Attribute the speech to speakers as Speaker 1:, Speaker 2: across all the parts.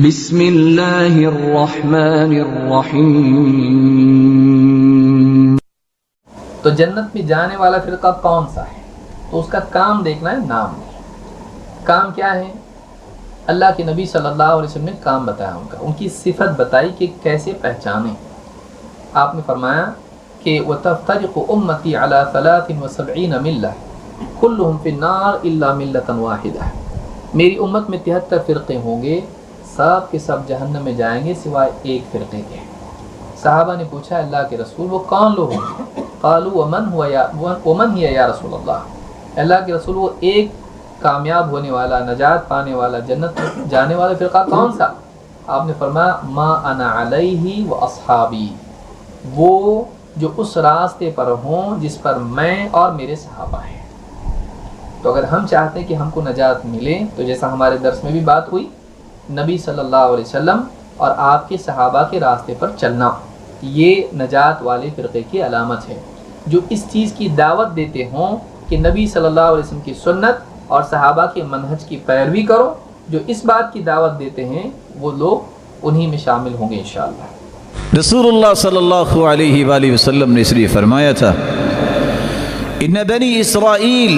Speaker 1: بسم اللہ الرحمن الرحیم۔
Speaker 2: تو جنت میں جانے والا فرقہ کون سا ہے؟ تو اس کا کام دیکھنا ہے، نام نہیں۔ کام کیا ہے؟ اللہ کے نبی صلی اللہ علیہ وسلم نے کام بتایا، ان کی صفت بتائی کہ کیسے پہچانیں۔ آپ نے فرمایا کہ وَتَفْتَرِقُ أُمَّتِي عَلَى 73 مِلَّةٍ كُلُّهُمْ فِي النَّارِ إِلَّا مِلَّةً وَاحِدَةً۔ میری امت میں 73 فرقے ہوں گے، سب کے سب جہنم میں جائیں گے سوائے ایک فرقے کے۔ صحابہ نے پوچھا اللہ کے رسول وہ کون لوگ ہیں؟ قالوا ومن هي یا رسول اللہ، اللہ کے رسول وہ ایک کامیاب ہونے والا، نجات پانے والا، جنت میں جانے والا فرقہ کون سا؟ آپ نے فرمایا ما انا علیہ و اصحابی، وہ جو اس راستے پر ہوں جس پر میں اور میرے صحابہ ہیں۔ تو اگر ہم چاہتے ہیں کہ ہم کو نجات ملے تو جیسا ہمارے درس میں بھی بات ہوئی، نبی صلی اللہ علیہ وسلم اور آپ کے صحابہ کے راستے پر چلنا، یہ نجات والے فرقے کی علامت ہے۔ جو اس چیز کی دعوت دیتے ہوں کہ نبی صلی اللہ علیہ وسلم کی سنت اور صحابہ کے منہج کی پیروی کرو، جو اس بات کی دعوت دیتے ہیں وہ لوگ انہی میں شامل ہوں گے انشاءاللہ۔
Speaker 3: رسول اللہ صلی اللہ علیہ وآلہ وسلم نے اس لیے فرمایا تھا ان بنی اسرائیل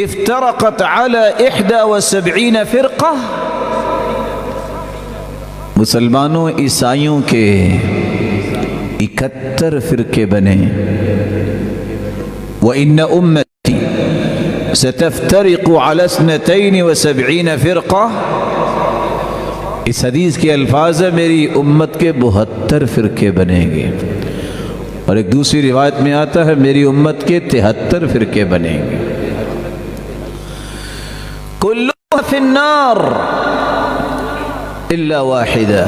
Speaker 3: افترقت على 71 فرقہ، مسلمانوں عیسائیوں کے 71 فرقے بنے۔ وَإِنَّ أُمَّتِي سَتَفْتَرِقُ عَلَى 72 فرقہ، اس حدیث کے الفاظ ہے میری امت کے 72 فرقے بنیں گے، اور ایک دوسری روایت میں آتا ہے میری امت کے 73 فرقے بنیں گے۔ كُلُّهَا فِي النَّارِ الا واحدہ،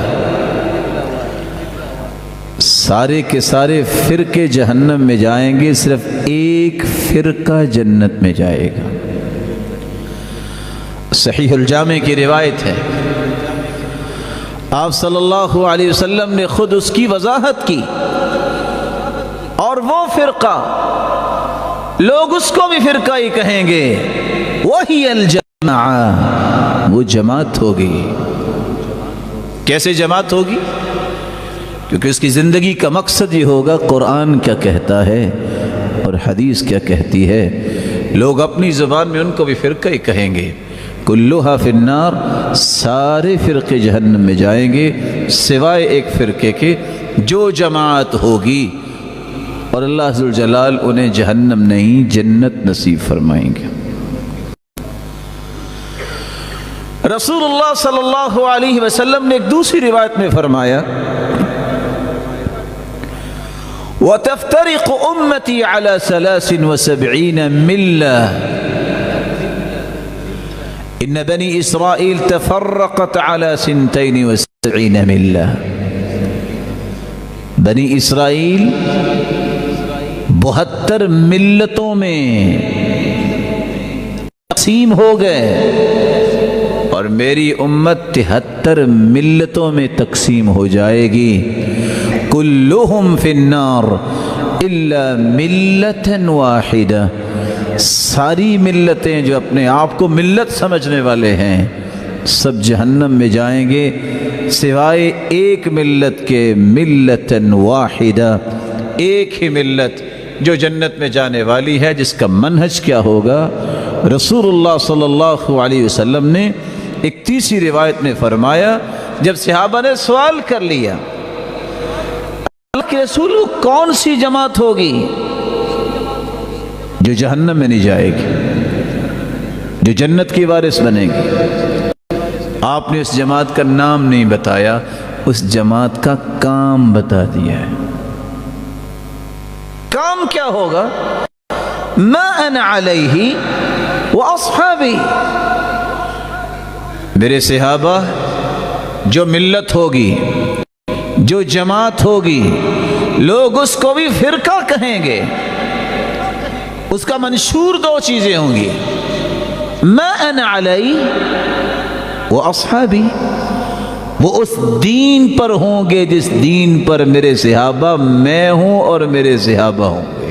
Speaker 3: سارے کے سارے فرقے جہنم میں جائیں گے، صرف ایک فرقہ جنت میں جائے گا۔ صحیح الجامع کی روایت ہے، آپ صلی اللہ علیہ وسلم نے خود اس کی وضاحت کی، اور وہ فرقہ لوگ اس کو بھی فرقہ ہی کہیں گے، وہی الجماعہ، وہ جماعت ہوگی۔ کیسے جماعت ہوگی؟ کیونکہ اس کی زندگی کا مقصد یہ ہوگا قرآن کیا کہتا ہے اور حدیث کیا کہتی ہے۔ لوگ اپنی زبان میں ان کو بھی فرقہ ہی کہیں گے۔ کلھا فی النار، سارے فرقے جہنم میں جائیں گے سوائے ایک فرقے کے جو جماعت ہوگی، اور اللہ ذوالجلال انہیں جہنم نہیں جنت نصیب فرمائیں گے۔ رسول اللہ صلی اللہ علیہ وسلم نے ایک دوسری روایت میں فرمایا وَتَفْتَرِقُ أُمَّتِي عَلَى 73 مِلَّةٍ إِنَّ بَنِي إِسْرَائِيلَ تَفَرَّقَتْ عَلَى 72 مِلَّةٍ، بنی اسرائیل 72 ملتوں میں تقسیم ہو گئے، اور میری امت 73 ملتوں میں تقسیم ہو جائے گی۔ کلہم فی النار الا ملۃ واحدہ، ساری ملتیں جو اپنے آپ کو ملت سمجھنے والے ہیں سب جہنم میں جائیں گے سوائے ایک ملت کے، ملۃ واحدہ، ایک ہی ملت جو جنت میں جانے والی ہے، جس کا منہج کیا ہوگا؟ رسول اللہ صلی اللہ علیہ وسلم نے ایک تیسری روایت میں فرمایا، جب صحابہ نے سوال کر لیا اللہ کے رسول کون سی جماعت ہوگی جو جہنم میں نہیں جائے گی، جو جنت کی وارث بنے گی؟ آپ نے اس جماعت کا نام نہیں بتایا، اس جماعت کا کام بتا دیا ہے۔ کام کیا ہوگا؟ ما انا علیہ واصحابی، میرے صحابہ، جو ملت ہوگی، جو جماعت ہوگی، لوگ اس کو بھی فرقہ کہیں گے، اس کا منشور دو چیزیں ہوں گی، ما انا علیہ واصحابی، وہ اس دین پر ہوں گے جس دین پر میرے صحابہ، میں ہوں اور میرے صحابہ ہوں گے۔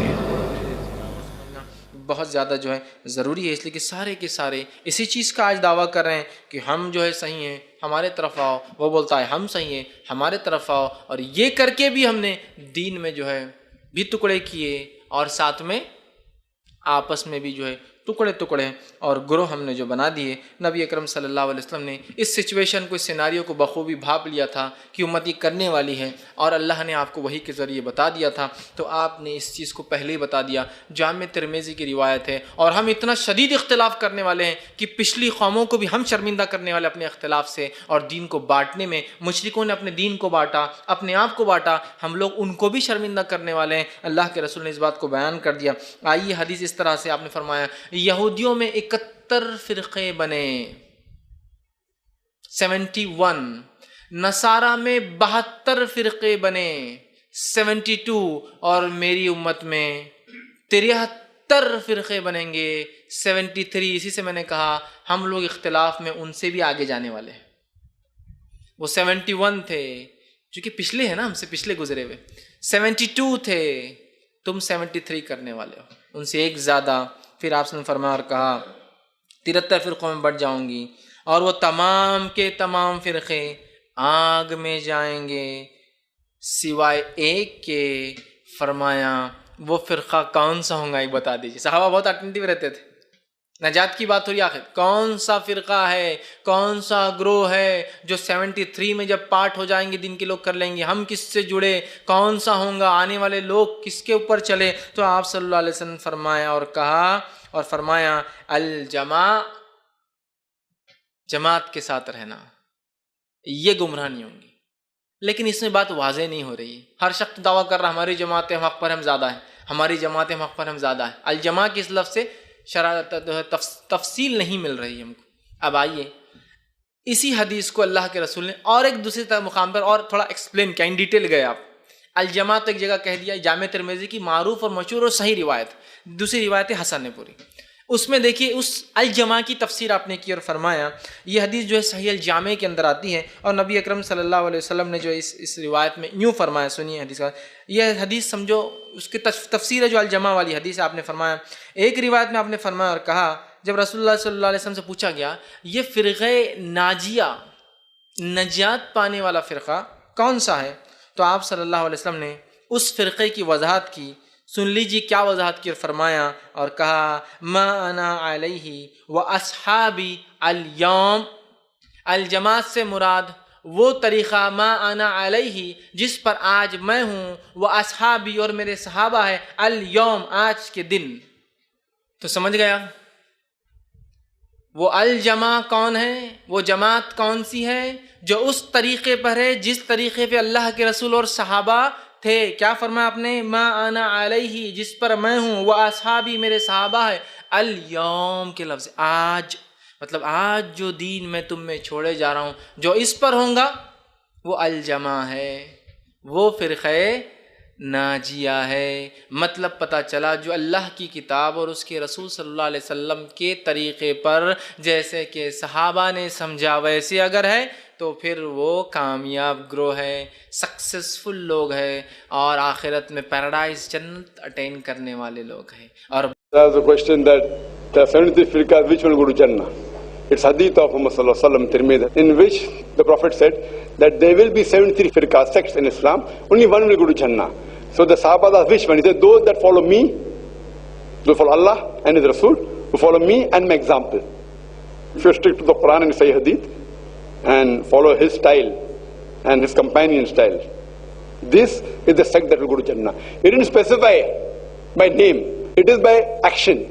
Speaker 4: بہت زیادہ جو ہے ضروری ہے، اس لیے کہ سارے کے سارے اسی چیز کا آج دعویٰ کر رہے ہیں کہ ہم جو ہے صحیح ہیں، ہمارے طرف آؤ، وہ بولتا ہے ہم صحیح ہیں، ہمارے طرف آؤ، اور یہ کر کے بھی ہم نے دین میں جو ہے بھی ٹکڑے کیے اور ساتھ میں آپس میں بھی جو ہے ٹکڑے اور گروہ ہم نے جو بنا دیے۔ نبی اکرم صلی اللہ علیہ وسلم نے اس سچویشن کو، اس سیناریو کو بخوبی بھاپ لیا تھا کہ امت یہ کرنے والی ہے، اور اللہ نے آپ کو وحی کے ذریعے بتا دیا تھا، تو آپ نے اس چیز کو پہلے ہی بتا دیا۔ جامع ترمذی کی روایت ہے، اور ہم اتنا شدید اختلاف کرنے والے ہیں کہ پچھلی قوموں کو بھی ہم شرمندہ کرنے والے اپنے اختلاف سے اور دین کو بانٹنے میں۔ مشرکوں نے اپنے دین کو بانٹا، اپنے آپ کو بانٹا، ہم لوگ ان کو بھی شرمندہ کرنے والے ہیں۔ اللہ کے رسول نے اس بات کو بیان کر دیا۔ آئیے حدیث اس طرح سے آپ نے فرمایا، یہودیوں میں 71 فرقے بنے، 71، نصارہ میں 72 فرقے بنے، 72، اور میری امت میں 73 فرقے بنیں گے، 73۔ اسی سے میں نے کہا ہم لوگ اختلاف میں ان سے بھی آگے جانے والے ہیں۔ وہ 71 تھے جو کہ پچھلے ہیں نا، ہم سے پچھلے گزرے ہوئے، 72 تھے، تم 73 کرنے والے ہو، ان سے ایک زیادہ۔ پھر آپ نے فرمایا اور کہا 73 فرقوں میں بٹ جاؤں گی، اور وہ تمام کے تمام فرقے آگ میں جائیں گے سوائے ایک کے۔ فرمایا وہ فرقہ کون سا ہوگا، ایک بتا دیجیے۔ صحابہ بہت اٹینٹیو رہتے تھے، نجات کی بات ہو رہی، آخر کون سا فرقہ ہے، کون سا گروہ ہے جو 73 میں جب پارٹ ہو جائیں گے دن کے لوگ کر لیں گے، ہم کس سے جڑے، کون سا ہوں گا، آنے والے لوگ کس کے اوپر چلے؟ تو آپ صلی اللہ علیہ وسلم فرمایا اور کہا اور فرمایا جماعت کے ساتھ رہنا، یہ گمراہ نہیں ہوں گی۔ لیکن اس میں بات واضح نہیں ہو رہی، ہر شخص دعویٰ کر رہا ہماری جماعت حق پر ہم زیادہ ہیں، ہماری جماعت حق پر ہم زیادہ ہیں۔ الجماع کے اس لفظ سے تفصیل نہیں مل رہی ہم کو۔ اب آئیے اسی حدیث کو اللہ کے رسول نے اور ایک دوسرے مقام پر اور تھوڑا ایکسپلین کیا، ان ڈیٹیل گئے آپ۔ الجماع تو ایک جگہ کہہ دیا، جامع ترمذی کی معروف اور مشہور اور صحیح روایت، دوسری روایت حسن پوری، اس میں دیکھیے اس الجماع کی تفسیر آپ نے کی اور فرمایا یہ حدیث جو ہے صحیح الجامع کے اندر آتی ہے، اور نبی اکرم صلی اللہ علیہ وسلم نے جو اس روایت میں یوں فرمایا، سنیے حدیث کا، یہ حدیث سمجھو اس کی تفسیر ہے جو الجماع والی حدیث ہے۔ آپ نے فرمایا، ایک روایت میں آپ نے فرمایا اور کہا، جب رسول اللہ صلی اللہ علیہ وسلم سے پوچھا گیا یہ فرقہ ناجیہ، نجات پانے والا فرقہ کون سا ہے، تو آپ صلی اللہ علیہ وسلم نے اس فرقے کی وضاحت کی۔ سن لیجیے کیا وضاحت کی، اور فرمایا اور کہا ما انا علیہ و اصحابی اليوم، الجماعت سے مراد وہ طریقہ ما انا علیہ جس پر آج میں ہوں، و اصحابی اور میرے صحابہ ہے، اليوم آج کے دن۔ تو سمجھ گیا وہ الجماع کون ہے، وہ جماعت کون سی ہے جو اس طریقے پر ہے جس طریقے پہ اللہ کے رسول اور صحابہ تھے۔ کیا فرمایا آپ نے، ما انا علیہ جس پر میں ہوں، وہ اصحابی میرے صحابہ ہے، الیوم کے لفظ آج، مطلب آج جو دین میں تم میں چھوڑے جا رہا ہوں جو اس پر ہوں گا وہ الجماع ہے، وہ فرقہ ناجیہ ہے۔ مطلب پتہ چلا جو اللہ کی کتاب اور اس کے رسول صلی اللہ علیہ وسلم کے طریقے پر جیسے کہ صحابہ نے سمجھا ویسے اگر ہے تو پھر وہ کامیاب گروہ ہے، سکسیسفل لوگ ہیں، اور آخرت میں پیراڈائز جنت اٹین کرنے والے لوگ ہیں۔ اور
Speaker 5: There's a question that there are 73 firqas, which one go to Jannah? It's hadith of Muhammad sallallahu alaihi wasallam, Tirmidhi, in which the Prophet said that there will be 73 firqas, sects in Islam, only one will go to Jannah. So the Sahaba asked, which one? He said, those that follow me, those follow Allah and His Rasul, who follow me and my example. If you stick to the Quran and Sahih Hadith and follow his style and his companion style, this is the sect that will go to Jannah. He didn't specify by name, it is by action.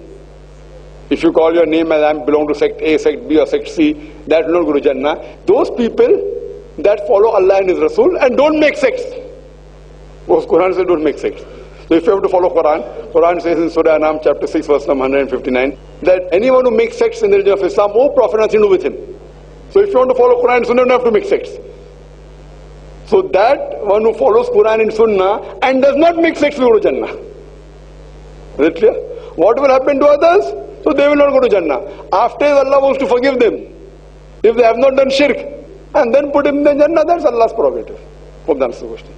Speaker 5: If you call your name as I belong to sect A, sect B or sect C, that will not go to Jannah. Those people that follow Allah and His Rasul and don't make sects, because Quran says don't make sects. So if you have to follow Quran, Quran says in Surah Anam chapter 6 verse number 159 that anyone who makes sects in the religion of Islam, oh Prophet, nothing to do with him. So if you want to follow Quran and Sunnah, you don't have to make sects. So that one who follows Quran and Sunnah and does not make sects will go to Jannah. Is it clear? What will happen to others? So they will not go to Jannah. After Allah wants to forgive them, if they have not done shirk, and then put him in the Jannah, that's Allah's prerogative. Hope that answers the question.